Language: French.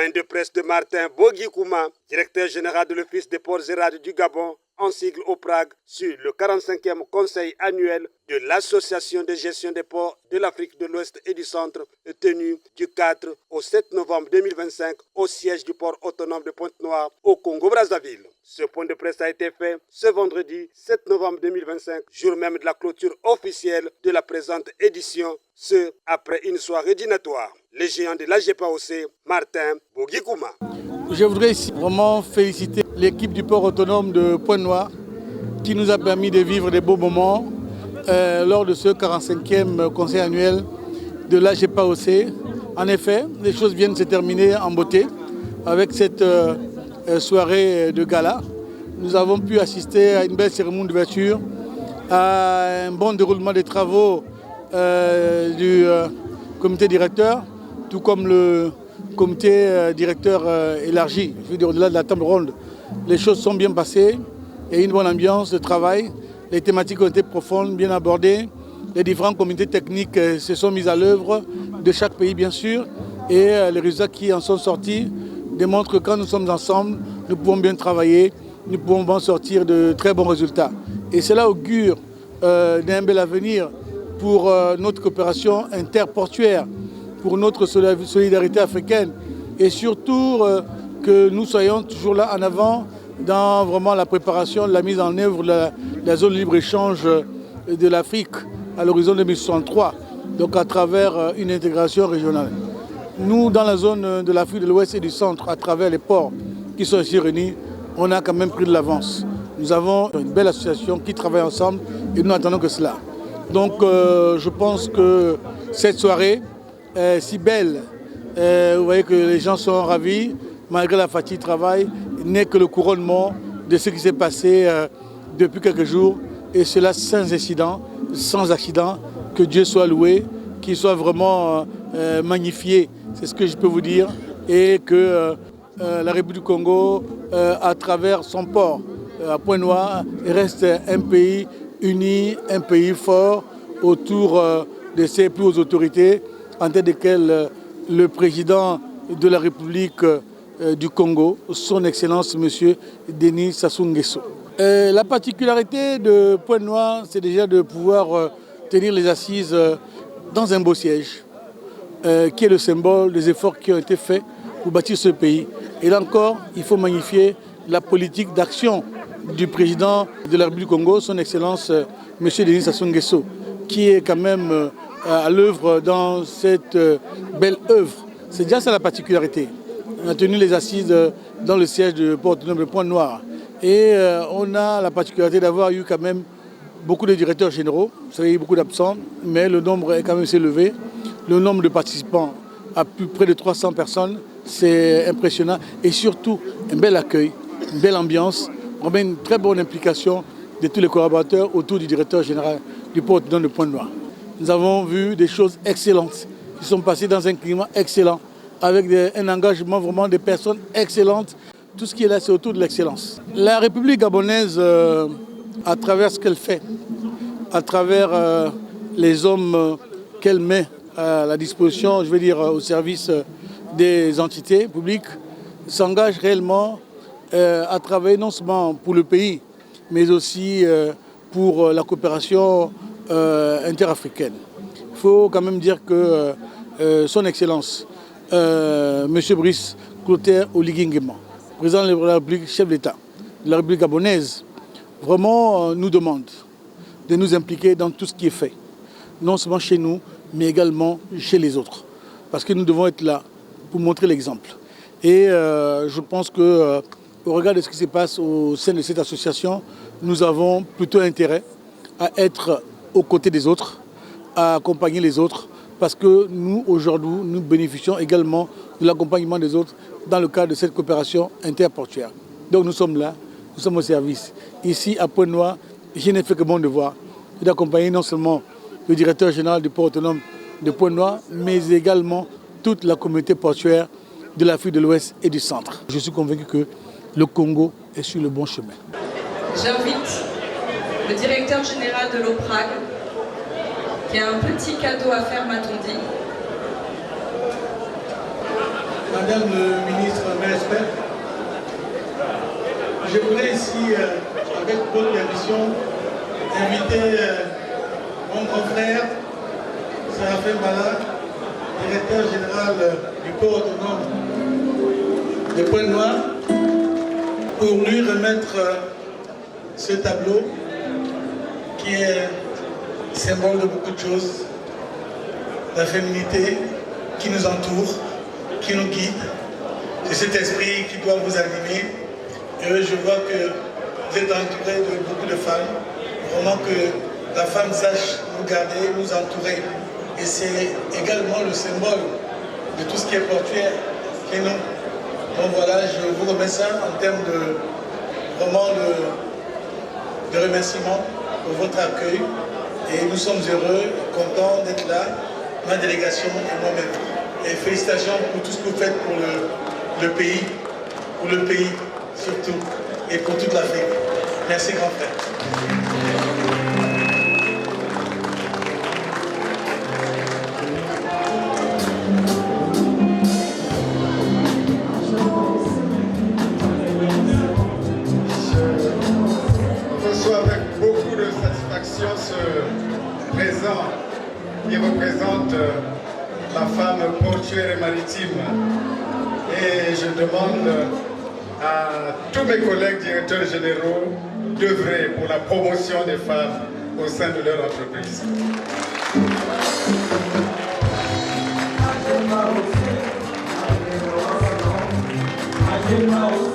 Point de presse de Martin Bogi-Kouma, directeur général de l'Office des ports et radios du Gabon, en sigle au Prague, sur le 45e conseil annuel de l'Association de gestion des ports de l'Afrique de l'Ouest et du Centre, tenu du 4 au 7 novembre 2025 au siège du port autonome de Pointe-Noire au Congo-Brazzaville. Ce point de presse a été fait ce vendredi 7 novembre 2025, jour même de la clôture officielle de la présente édition, ce après une soirée dînatoire. Le géant de l'AGPAOC, Martin Bogi-Kouma. Je voudrais ici vraiment féliciter l'équipe du port autonome de Pointe-Noire qui nous a permis de vivre des beaux moments lors de ce 45e conseil annuel de l'AGPAOC. En effet, les choses viennent se terminer en beauté avec cette soirée de gala. Nous avons pu assister à une belle cérémonie d'ouverture, à un bon déroulement des travaux du comité directeur, tout comme le comité directeur élargi. Je veux dire, au-delà de la table ronde, les choses sont bien passées. Il y a une bonne ambiance de travail. Les thématiques ont été profondes, bien abordées. Les différents comités techniques se sont mis à l'œuvre de chaque pays, bien sûr. Et les résultats qui en sont sortis démontrent que quand nous sommes ensemble, nous pouvons bien travailler, nous pouvons sortir de très bons résultats. Et cela augure d'un bel avenir pour notre coopération interportuaire, pour notre solidarité africaine et surtout que nous soyons toujours là en avant dans vraiment la préparation, la mise en œuvre de la zone libre-échange de l'Afrique à l'horizon 2063, donc à travers une intégration régionale. Nous, dans la zone de l'Afrique de l'Ouest et du Centre, à travers les ports qui sont ici réunis, on a quand même pris de l'avance. Nous avons une belle association qui travaille ensemble et nous n'attendons que cela. Donc je pense que cette soirée est si belle, vous voyez que les gens sont ravis, malgré la fatigue du travail, n'est que le couronnement de ce qui s'est passé depuis quelques jours, et cela sans incident, sans accident, que Dieu soit loué, qu'il soit vraiment magnifié, c'est ce que je peux vous dire, et que la République du Congo, à travers son port, à Pointe-Noire, reste un pays uni, un pays fort autour de ses plus hautes autorités, en tête desquelles le président de la République du Congo, son Excellence M. Denis Sassou Nguesso. La particularité de Pointe-Noire, c'est déjà de pouvoir tenir les assises dans un beau siège, qui est le symbole des efforts qui ont été faits pour bâtir ce pays. Et là encore, il faut magnifier la politique d'action du président de la République du Congo, son Excellence M. Denis Sassou Nguesso, qui est quand même à l'œuvre dans cette belle œuvre. C'est déjà ça la particularité. On a tenu les assises dans le siège de port autonome de Pointe-Noire. Et on a la particularité d'avoir eu quand même beaucoup de directeurs généraux. Vous savez, il y a eu beaucoup d'absents, mais le nombre est quand même élevé. Le nombre de participants à plus près de 300 personnes, c'est impressionnant. Et surtout, un bel accueil, une belle ambiance, vraiment une très bonne implication de tous les collaborateurs autour du directeur général du port autonome de Pointe-Noire. Nous avons vu des choses excellentes qui sont passées dans un climat excellent, avec un engagement vraiment des personnes excellentes. Tout ce qui est là, c'est autour de l'excellence. La République gabonaise, à travers ce qu'elle fait, à travers les hommes qu'elle met à la disposition, je veux dire au service des entités publiques, s'engage réellement à travailler non seulement pour le pays, mais aussi pour la coopération interafricaine. Il faut quand même dire que son Excellence, M. Brice Clotaire Oligui Nguema, président de la République, chef d'État de la République gabonaise, vraiment nous demande de nous impliquer dans tout ce qui est fait, non seulement chez nous, mais également chez les autres. Parce que nous devons être là pour montrer l'exemple. Et je pense qu'au regard de ce qui se passe au sein de cette association, nous avons plutôt intérêt à être aux côtés des autres, à accompagner les autres, parce que nous, aujourd'hui, nous bénéficions également de l'accompagnement des autres dans le cadre de cette coopération interportuaire. Donc nous sommes là, nous sommes au service. Ici, à Pointe-Noire, je n'ai fait que mon devoir d'accompagner non seulement le directeur général du port autonome de Pointe-Noire, mais également toute la communauté portuaire de l'Afrique de l'Ouest et du Centre. Je suis convaincu que le Congo est sur le bon chemin. J'invite le directeur général de l'OPRAG, qui a un petit cadeau à faire, m'a-t-on dit. Madame le ministre, mes respects, je voudrais ici, avec votre permission, inviter mon confrère, Séraphin Bala, directeur général du port autonome de Pointe-Noire, pour lui remettre ce tableau qui est symbole de beaucoup de choses, la féminité qui nous entoure, qui nous guide. C'est cet esprit qui doit vous animer. Et je vois que vous êtes entouré de beaucoup de femmes. Vraiment que la femme sache nous garder, nous entourer. Et c'est également le symbole de tout ce qui est portuaire chez nous. Donc voilà, je vous remets ça en termes de vraiment de remerciements pour votre accueil. Et nous sommes heureux, contents d'être là, ma délégation et moi-même. Et félicitations pour tout ce que vous faites pour le pays surtout, et pour toute l'Afrique. Merci grand frère. Je reçois avec beaucoup de satisfaction ce présent qui représente la femme portuaire et maritime. Et je demande à tous mes collègues directeurs généraux d'œuvrer pour la promotion des femmes au sein de leur entreprise. Adieu,